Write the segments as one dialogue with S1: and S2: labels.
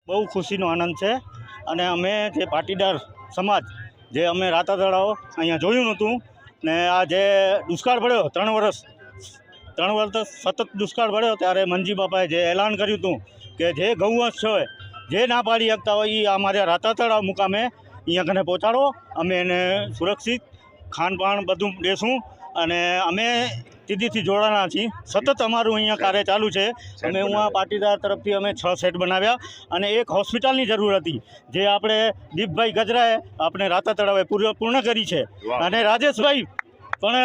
S1: બહુ ખુશીનો આનંદ છે અને અમે જે પાટીદાર સમાજ જે અમે રાતા તળાવ અહીંયા જોયું નહોતું ને આ જે દુષ્કાળ પડ્યો 3 વર્ષ સતત દુષ્કાળ પડ્યો ત્યારે મંજી બાપાએ જે એલાન કર્યું હતું કે જે ગૌવંશ છે જે ના પાડી શકતા હોય એ અમારે રાતા તળાવ મુકામે અહીંયા કને પહોંચાડો, અમે એને સુરક્ષિત ખાનપાન બધું દેશું અને અમે સીધીથી જોડાના છીએ। સતત અમારું અહીંયા કાર્ય ચાલુ છે। અમે હું પાટીદાર તરફથી અમે 6 સેટ બનાવ્યા અને એક હોસ્પિટલની જરૂર હતી જે આપણે દીપભાઈ ગજરાએ આપણે રાતા તળાવે પૂર્ણ કરી છે અને રાજેશભાઈ પણ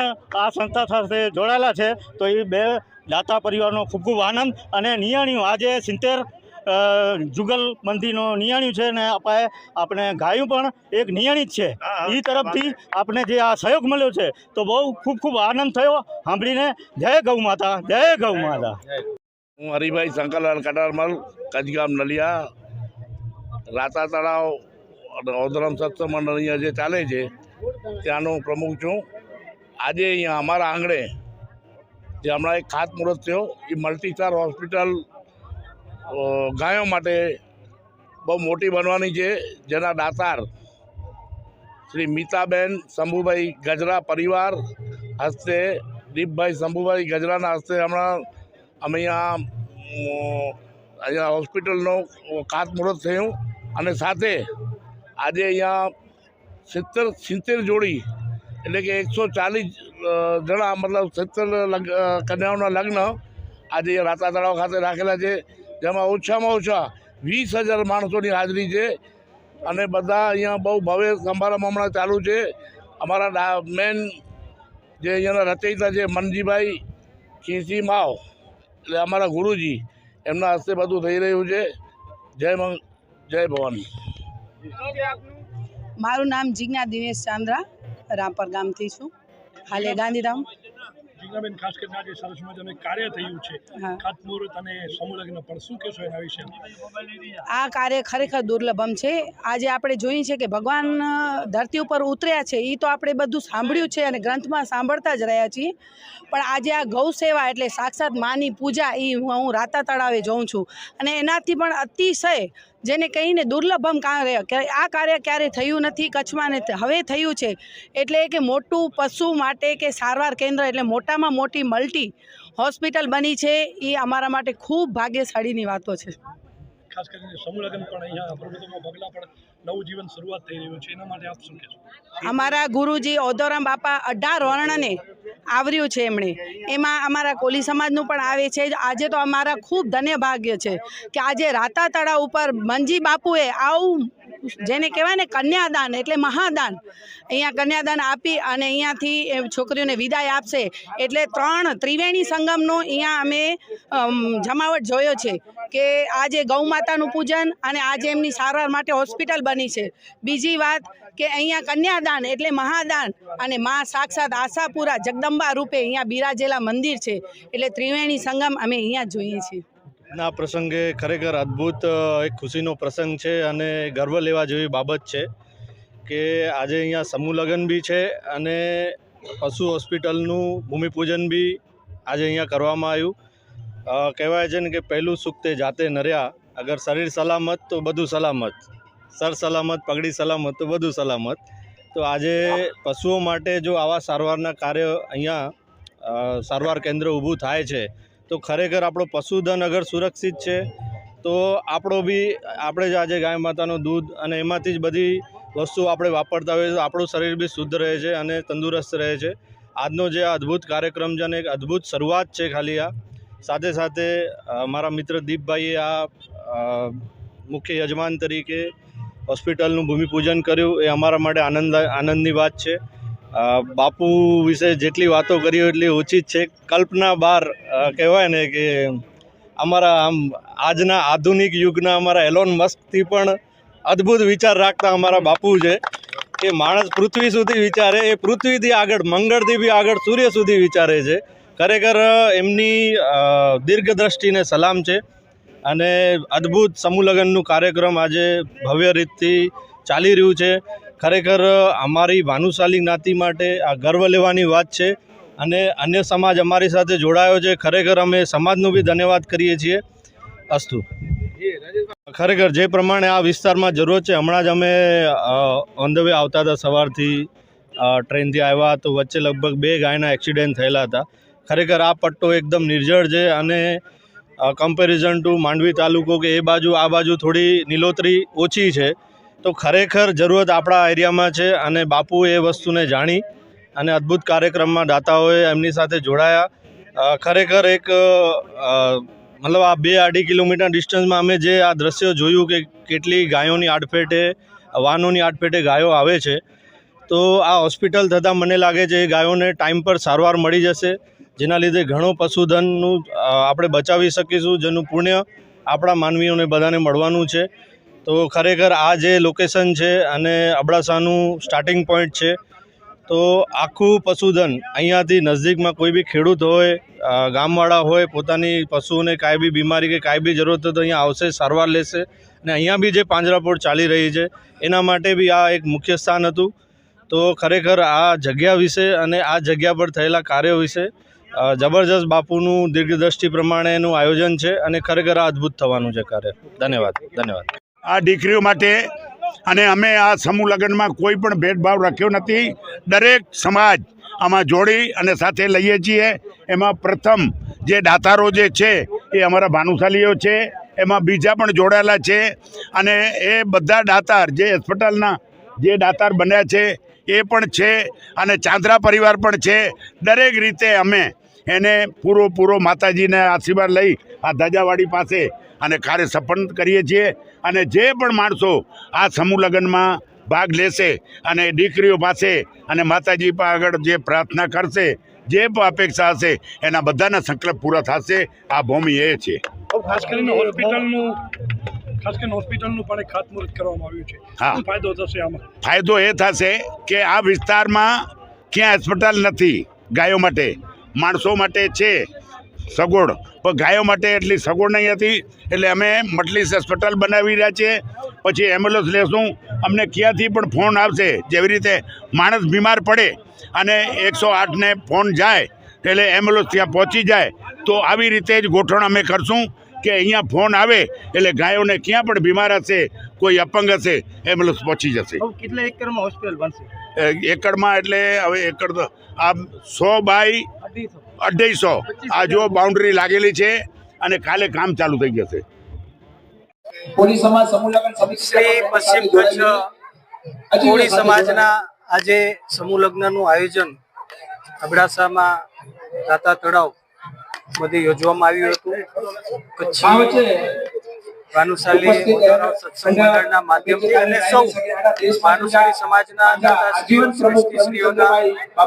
S1: આ સંસ્થા સાથે જોડાયેલા છે। તો એ 2 દાતા પરિવારનો ખૂબ ખૂબ આનંદ અને નિયાણીઓ આજે 70 જુગલબંધીનો નિયાણ્યું છે ને આપણે ગાયું પણ એક નિયાણી જ છે। એ તરફથી આપણે જે આ સહયોગ મળ્યો છે તો બહુ ખૂબ ખૂબ આનંદ થયો સાંભળીને। જય ગૌ માતા, જય ગૌ માતા।
S2: હું હરિભાઈ શંકરલાલ કટારમલ, કચગામ નલિયા, રાતા તળાવ અને ઓધરમ સત્સંગ મંડળ અહીંયા જે ચાલે છે ત્યાંનો પ્રમુખ છું। આજે અહીંયા અમારા આંગણે જે હમણાં એક ખાતમુહૂર્ત થયો એ મલ્ટીસ્ટાર હોસ્પિટલ ગાયો માટે બહુ મોટી બનવાની છે, જેના દાતાર શ્રી મીતાબેન શંભુભાઈ ગજરા પરિવાર હસ્તે, દીપભાઈ શંભુભાઈ ગજરાના હસ્તે હમણાં અમે અહીંયા હોસ્પિટલનો ખાતમુહૂર્ત થયું અને સાથે આજે અહીંયા 70 જોડી એટલે કે 140 જણા મતલબ 70 કન્યાઓના લગ્ન આજે રાતા તળાવ ખાતે રાખેલા છે, જેમાં ઓછામાં ઓછા 20,000 માણસોની હાજરી છે અને બધા અહીંયા બહુ ભવ્ય સમારંભ હમણાં ચાલુ છે। અમારા મેન જે અહીંયાના રચયિતા છે મનજીભાઈ ખીસી માવ એટલે અમારા ગુરુજી એમના હસ્તે બધું થઈ રહ્યું છે। જય ભવાની।
S3: મારું નામ જીજ્ઞા દિનેશ ચાંદ્રા, રામપર ગામથી છું, હાલે ગાંધીધામ।
S4: જીજ્ઞાબેન, ખાસ કરીને આજે સરસ મજાનું કાર્ય થયું છે ખાતમુહૂર્ત અને સમૂહ લગ્ન, પણ શું કહેશો એના વિશે?
S3: આ કાર્ય ખરેખર દુર્લભમ છે। આજે આપણે જોઈએ છે કે ભગવાન ધરતી ઉપર ઉતર્યા છે એ તો આપણે બધું સાંભળ્યું છે અને ગ્રંથમાં સાંભળતા જ રહ્યા છીએ, પણ આજે આ ગૌ સેવા એટલે સાક્ષાત માની પૂજા એ હું રાતા તળાવે જોઉં છું અને એનાથી પણ અતિશય જેને કહીને દુર્લભમ કાર્ય કે આ કાર્ય ક્યારે થયું નથી કચ્છમાં ને હવે થયું છે। એટલે કે મોટું પશુ માટે કે સારવાર કેન્દ્ર એટલે મોટામાં મોટી મલ્ટી હોસ્પિટલ બની છે, એ અમારા માટે ખૂબ ભાગ્યશાળીની વાતો છે।
S4: ખાસ કરીને સમૂહ લગ્ન પણ અહીંયા પ્રભુત્વમાં પગલાં પણ નવું જીવન શરૂઆત થઈ રહ્યું છે, એના માટે આપ શું કહેશો?
S3: અમારા ગુરુજી ઓધોરામ બાપા 18 વર્ણને આવર્યું છે એમણે, એમાં અમારા કોલી સમાજનું પણ આવે છે। આજે તો અમારા ખૂબ ધન્ય ભાગ્ય છે કે આજે રાતા તળાવ ઉપર મંજી બાપુએ આવું જેને કહેવાય ને કન્યાદાન એટલે મહાદાન, અહીંયા કન્યાદાન આપી અને અહીંયાથી છોકરીઓને વિદાય આપશે એટલે 3 ત્રિવેણી સંગમનો અહીંયા અમે જમાવટ જોયો છે કે આજે ગૌ માતાનું પૂજન અને આજે એમની સારવાર માટે હોસ્પિટલ બની છે। બીજી વાત કે અહીંયા કન્યાદાન એટલે મહાદાન અને મા સાક્ષાત આશાપુરા જગદંબા રૂપે અહીંયા બિરાજેલા મંદિર છે, એટલે ત્રિવેણી સંગમ અમે અહીંયા જોઈએ છીએ।
S5: આ પ્રસંગે ખરેખર અદ્ભુત એક ખુશીનો પ્રસંગ છે અને ગર્વ લેવા જેવી બાબત છે કે આજે અહીંયા સમૂહ લગ્ન બી છે અને પશુ હોસ્પિટલનું ભૂમિપૂજન બી આજે અહીંયા કરવામાં આવ્યું। કહેવાય છે ને કે પહેલું સુખ તે જાતે નર્યા, અગર શરીર સલામત તો બધું સલામત, સર સલામત પગડી સલામત તો બધું સલામત। તો આજે પશુઓ માટે જો આવા સારવારના કાર્ય અહીંયા સારવાર કેન્દ્ર ઊભું થાય છે તો ખરેખર આપણો પશુધન અગર સુરક્ષિત છે તો આપણે જ આજે ગાય માતાનું દૂધ અને એમાંથી જ બધી વસ્તુ આપણે વાપરતા હોઈએ તો આપણું શરીર બી શુદ્ધ રહે છે અને તંદુરસ્ત રહે છે। આજનો જે અદ્ભુત કાર્યક્રમ છે અને એક અદ્ભુત શરૂઆત છે ખાલી આ, સાથે સાથે મારા મિત્ર દીપભાઈએ આ મુખ્ય યજમાન તરીકે હોસ્પિટલનું ભૂમિપૂજન કર્યું એ અમારા માટે આનંદની વાત છે। બાપુ વિશે જેટલી વાતો કરી એટલી ઓછી જ છે, કલ્પના બહાર કહેવાય ને કે અમારા આમ આજના આધુનિક યુગના અમારા એલોન મસ્કથી પણ અદ્ભુત વિચાર રાખતા અમારા બાપુ છે કે માણસ પૃથ્વી સુધી વિચારે, એ પૃથ્વીથી આગળ મંગળથી બી આગળ સૂર્ય સુધી વિચારે છે। ખરેખર એમની દીર્ઘદ્રષ્ટિને સલામ છે અને અદ્ભુત સમૂહ લગ્નનું કાર્યક્રમ આજે ભવ્ય રીતથી ચાલી રહ્યું છે। ખરેખર અમારી ભાનુશાલી જ્ઞાતિ માટે આ ગર્વ લેવાની વાત છે અને અન્ય સમાજ અમારી સાથે જોડાયો છે, ખરેખર અમે સમાજનો બી ધન્યવાદ કરીએ છીએ। અસ્તુ। ખરેખર જે પ્રમાણે આ વિસ્તારમાં જરૂરત છે, હમણાં જ અમે ઓન ધ વે આવતા હતા સવારથી ટ્રેનથી આવ્યા તો વચ્ચે લગભગ 2 ગાયના એક્સિડન્ટ થયેલા હતા. ખરેખર આ પટ્ટો એકદમ નિર્જળ છે અને કમ્પેરિઝન ટુ માંડવી તાલુકો કે એ બાજુ આ બાજુ થોડી નીલોતરી ઓછી છે. તો ખરેખર જરૂરત આપણા એરિયામાં છે અને બાપુએ એ વસ્તુને જાણી અને અદ્ભુત કાર્યક્રમમાં દાતાઓએ એમની સાથે જોડાયા. ખરેખર એક મતલબ આ 2-2.5 કિલોમીટર ડિસ્ટન્સમાં અમે જે આ દ્રશ્યો જોયું કે કેટલી ગાયોની આડફેટે વાહનોની આડફેટે ગાયો આવે છે. તો આ હોસ્પિટલ થતાં મને લાગે છે એ ગાયોને ટાઈમ પર સારવાર મળી જશે, જેના લીધે ઘણો પશુધનનું આપણે બચાવી શકીશું, જેનું પુણ્ય આપણા માનવીઓને બધાને મળવાનું છે. તો ખરેખર આ જે લોકેશન છે અને અબડાસાનું સ્ટાર્ટિંગ પોઈન્ટ છે, તો આખું પશુધન અહીંયાથી નજદીકમાં કોઈ બી ખેડૂત હોય, ગામવાળા હોય, પોતાની પશુઓને કાંઈ બી બીમારી કે કાંઈ બી જરૂરત હોય તો અહીંયા આવશે, સારવાર લેશે. અને અહીંયા બી જે પાંજરાપોળ ચાલી રહી છે એના માટે બી આ એક મુખ્ય સ્થાન હતું. તો ખરેખર આ જગ્યા વિશે અને આ જગ્યા પર થયેલા કાર્યો વિશે જબરજસ્ત બાપુનું દીર્ઘદ્રષ્ટિ પ્રમાણેનું આયોજન છે અને ખરેખર આ અદ્ભુત થવાનું છે કાર્ય. ધન્યવાદ.
S6: આ દીકરીઓ માટે અને અમે આ સમૂહ લગ્નમાં કોઈ પણ ભેદભાવ રાખ્યો નથી. દરેક સમાજ આમાં જોડી અને સાથે લઈએ છીએ. એમાં પ્રથમ જે દાતારો જે છે એ અમારા ભાનુશાલીઓ છે, એમાં બીજા પણ જોડાયેલા છે અને એ બધા દાતાર જે હોસ્પિટલના જે દાતાર બન્યા છે એ પણ છે અને ચાંદ્રા પરિવાર પણ છે. દરેક રીતે અમે એને પૂરો માતાજીને આશીર્વાદ લઈ આ ધજાવાડી પાસે અને કાર્ય સફળ કરીએ છીએ. અને જે પણ માણસો આ સમૂહ લગ્નમાં ભાગ લેશે અને દીકરીઓ પાસે અને માતાજી આગળ જે પ્રાર્થના કરશે, જે પણ અપેક્ષા હશે એના બધાના સંકલ્પ પૂરા થશે. આ ભૂમિ એ છે.
S4: ખાસ કરીને હોસ્પિટલનું પણ એક ખાતમુહૂર્ત કરવામાં આવ્યું છે.
S6: હા.
S4: શું ફાયદો થશે આમાં?
S6: ફાયદો એ થશે કે આ વિસ્તારમાં ક્યાં હોસ્પિટલ નથી ગાયો માટે, માણસો માટે છે સગવડ, પણ ગાયો માટે એટલી સગવડ નહીં હતી. એટલે અમે મટલીસ હોસ્પિટલ બનાવી રહ્યા છીએ. પછી એમ્બ્યુલન્સ લેશું. અમને ક્યાંથી પણ ફોન આવશે, જેવી રીતે માણસ બીમાર પડે અને 108ને ફોન જાય એટલે એમ્બ્યુલન્સ ત્યાં પહોંચી જાય, તો આવી રીતે જ ગોઠવણ અમે કરશું કે અહીંયા ફોન આવે એટલે ગાયોને ક્યાં પણ બીમાર હશે, કોઈ અપંગ હશે, એમ્બ્યુલન્સ પહોંચી જશે.
S1: કેટલા એકરમાં હોસ્પિટલ બનશે?
S6: એકડમાં એટલે હવે એકડ તો આ 100 બાય 250 આ જો બાઉન્ડ્રી લાગેલી છે અને કાલે કામ ચાલુ થઈ જશે.
S7: શ્રી પશ્ચિમ કચ્છ કોળી સમાજના આજે સમૂહ લગ્નનું આયોજન અબડાસામાં દાતા તળાવ બધે યોજવામાં આવ્યું હતું. કચ્છી ભાનુશાલી સત્સંગ મંડળના માધ્યમથી અને સૌ ભાનુશાલી સમાજના દાતાશ્રીઓના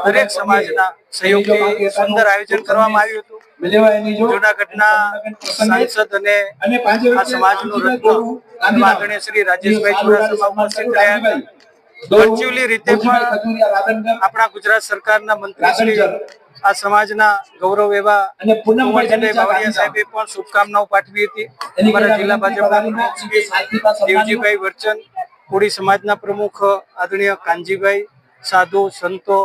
S7: દરેક સમાજના સહયોગથી સુંદર આયોજન કરવામાં આવ્યું હતું. જૂનાગઢના સાંસદ અને આ સમાજનું રત્ન આદરણીય શ્રી રાજેશભાઈ ચુડાસમા ઉપસ્થિત રહ્યા હતા. વર્ચ્યુઅલી રીતે પણ આપણા ગુજરાત સરકારના મંત્રી શ્રી આ સમાજના ગૌરવ એવા કુંવરજીભાઈ બાવળિયા સાહેબે પણ શુભકામનાઓ પાઠવી હતી. અમારા જિલ્લા ભાજપના પ્રમુખ શ્રી દેવજીભાઈ વર્ચન, કોળી સમાજના પ્રમુખ આદરણીય કાનજીભાઈ, સાધુ સંતો,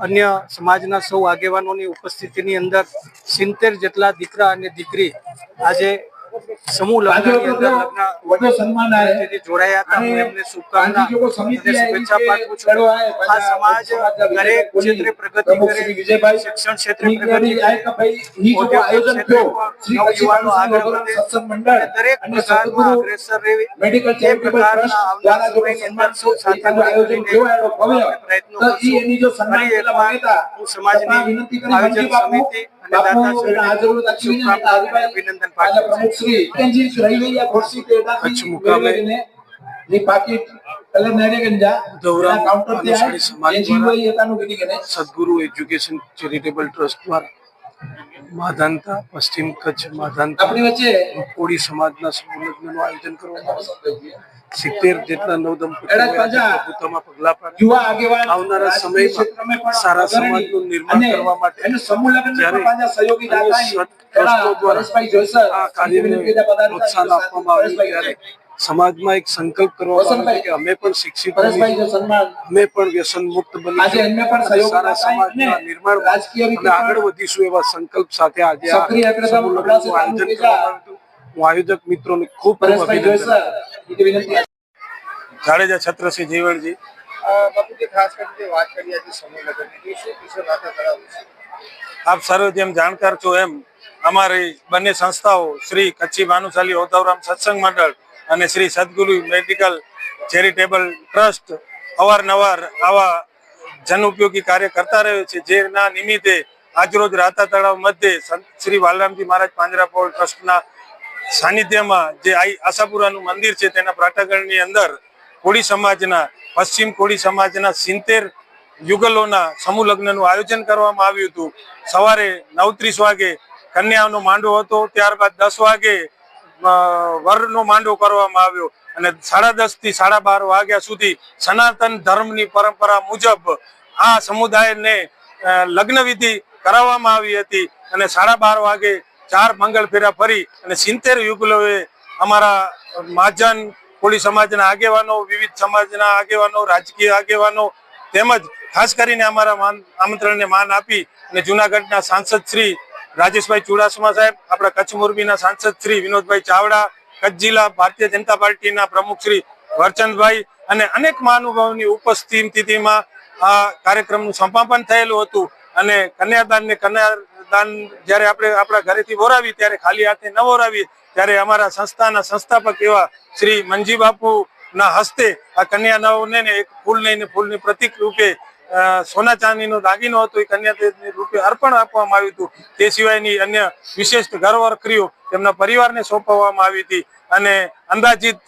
S7: અન્ય સમાજના સૌ આગેવાનોની ઉપસ્થિતિની અંદર 70 જેટલા દીકરા અને દીકરી આજે સમૂહ લગ્નની અંદર લગ્ન જોડાયા હતા. હું એમને શુભકામના અને શુભેચ્છા પાઠવું છું. આ સમાજ દરેક ક્ષેત્રે પ્રગતિ કરે, શિક્ષણ ક્ષેત્રે પ્રગતિ કરે, ઔદ્યોગિક ક્ષેત્રે નવયુવાનો આગળ વધે, દરેક પ્રકારમાં અગ્રેસર રહે એ પ્રકારના આવનારા સમયની અંદર સૌ સાથે મળીને પ્રયત્નો કરશું. ફરી એકવાર હું સમાજની આયોજન સમિતિ અને દાતા શુભકામના અભિનંદન પાઠવું છું. કચ્છ મુકામે સદગુરુ એજ્યુકેશન ચેરિટેબલ ટ્રસ્ટ દ્વારા માધાનતા પશ્ચિમ કચ્છ માધાનતા કોળી સમાજના સમૂહ લગ્નનું આયોજન કરવામાં આવ્યું. 70 જેટલા નવદંપતીઓમાં પગલા પાડી આવનારા સમયમાં સારા સમાજનું નિર્માણ કરવા માટે જ્યારે ટ્રસ્ટો દ્વારા આ કાર્યને પ્રોત્સાહન આપવામાં આવ્યું ત્યારે સમાજમાં એક સંકલ્પ કરવામાં આવ્યો કે અમે પણ શિક્ષિત બનીશું, અમે પણ વ્યસન મુક્ત બનીશું, સારા સમાજના નિર્માણમાં અમે આગળ વધીશું એવા સંકલ્પ સાથે આજે આ સમૂહ લગ્નનું આયોજન કરવામાં આવ્યું હતું. હું આયોજક મિત્રોને ખૂબ ખૂબ અભિનંદન.
S8: જાડેજા છત્રસિંહ જીવણજી. આપ સર્વે જેમ જાણકાર છો એમ અમારી બંને સંસ્થાઓ શ્રી કચ્છી ભાનુશાલી ઓધવરામ સત્સંગ મંડળ અને શ્રી સદગુરુ મેડિકલ ચેરિટેબલ ટ્રસ્ટ અવારનવાર આવા જન ઉપયોગી કાર્ય કરતા રહ્યો છે, જેના નિમિત્તે આજરોજ રાતા તળાવ મધ્યે સંત શ્રી વાલરામજી મહારાજ પાંજરાપોળ ટ્રસ્ટના સાનિધ્યમાં જે આશાપુરાનું મંદિર છે તેના પ્રાટાગણની અંદર કોળી સમાજના પશ્ચિમ કોળી સમાજના 70 યુગલોના સમૂહ લગ્નનું આયોજન કરવામાં આવ્યું હતું. સવારે 9:30 વાગે કન્યાનો માંડવો હતો, ત્યારબાદ 10 વાગે વરનો માંડવો કરવામાં આવ્યો અને 10:30 થી 12:30 વાગ્યા સુધી સનાતન ધર્મની પરંપરા મુજબ આ સમુદાયને લગ્ન વિધિ કરાવવામાં આવી હતી અને 12:30 વાગે 4 મંગળ ફેરા ફરી અને 70 યુગલોએ અમારા મહાજન કોળી સમાજના આગેવાનો, વિવિધ સમાજના આગેવાનો, રાજકીય આગેવાનો તેમજ ખાસ કરીને અમારા આમંત્રણને માન આપી અને જૂનાગઢના સાંસદ શ્રી રાજેશભાઈ ચુડાસમા સાહેબ, આપણા કચ્છ મોરબીના સાંસદ શ્રી વિનોદભાઈ ચાવડા, કચ્છ જિલ્લા ભારતીય જનતા પાર્ટીના પ્રમુખ શ્રી વરચંદભાઈ અને અનેક મહાનુભાવોની ઉપસ્થિતિમાં આ કાર્યક્રમનું સમાપન થયેલું હતું. અને કન્યાદાન જ્યારે આપણે આપણા ઘરેથી વોરાવી ત્યારે ખાલી હાથે ન વોરાવી, ત્યારે અમારા સંસ્થાના સંસ્થાપક એવા શ્રી મંજી બાપુના હસ્તે આ કન્યાઓને એક ફૂલની પ્રતીક રૂપે સોના ચાંદીનો દાગીનો હતો એ કન્યા રૂપે અર્પણ આપવામાં આવ્યું હતું. તે સિવાયની અન્ય વિશેષ ઘરવખરીઓ તેમના પરિવારને સોંપવામાં આવી હતી અને અંદાજિત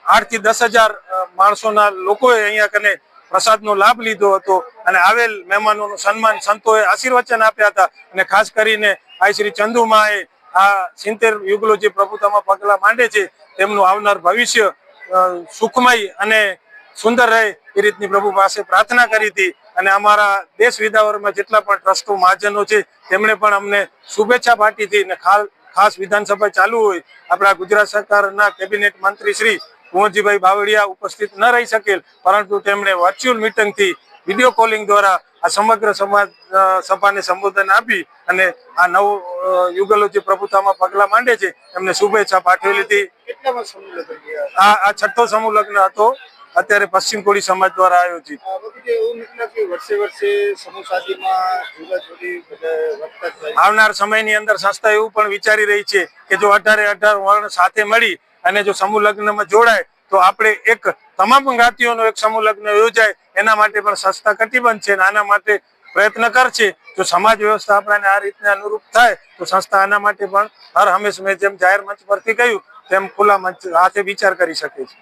S8: 8 થી 10,000 માણસોના લોકોએ અહીંયા કને પ્રસાદનો લાભ લીધો હતો અને આવેલ મહેમાનોનું સન્માન સંતોએ આશીર્વચન આપ્યા હતા. અને ખાસ કરીને આ શ્રી ચંદુમાએ આ 70 યુગલો જે પ્રભુતામાં પગલા માંડે છે તેમનું આવનાર ભવિષ્ય સુખમય અને સુંદર રહે એ રીતની પ્રભુ પાસે પ્રાર્થના કરી હતી. અને અમારા દેશ વિદેશમાં જેટલા પણ ટ્રસ્ટો મહાજનો છે તેમણે પણ અમને શુભેચ્છા પાઠવી હતી. અને ખાસ વિધાનસભા ચાલુ હોય, આપણા ગુજરાત સરકારના કેબિનેટ મંત્રી શ્રી કુંવરજીભાઈ બાવળિયા ઉપસ્થિત ન રહી શકેલ, પરંતુ તેમણે વર્ચ્યુઅલ મીટિંગથી વિડીયો કોલિંગ દ્વારા આ સમગ્ર સમાજ સભાને સંબોધન આપી અને આ નવ યુગલો જે પ્રભુતામાં પગલા માંડે છે એમને શુભેચ્છા પાઠવેલી હતી. આ 6થો સમૂહ લગ્ન હતો, અત્યારે પશ્ચિમ કોળી સમાજ દ્વારા આયોજિત. આવનાર સમયની અંદર સંસ્થા એવું પણ વિચારી રહી છે કે જો 18 વર્ણ સાથે મળી અને જો સમૂહ લગ્નમાં જોડાય તો આપણે એક તમામ જ્ઞાતિઓનો એક સમૂહ લગ્ન યોજાય, એના માટે પણ સંસ્થા કટિબદ્ધ છે અને આના માટે પ્રયત્ન કરશે. જો સમાજ વ્યવસ્થા આપણને આ રીતને અનુરૂપ થાય તો સંસ્થા આના માટે પણ હર હંમેશ મેં જેમ જાહેર મંચ પરથી કહ્યું તેમ ખુલ્લા મંચ હાથે વિચાર કરી શકે છે.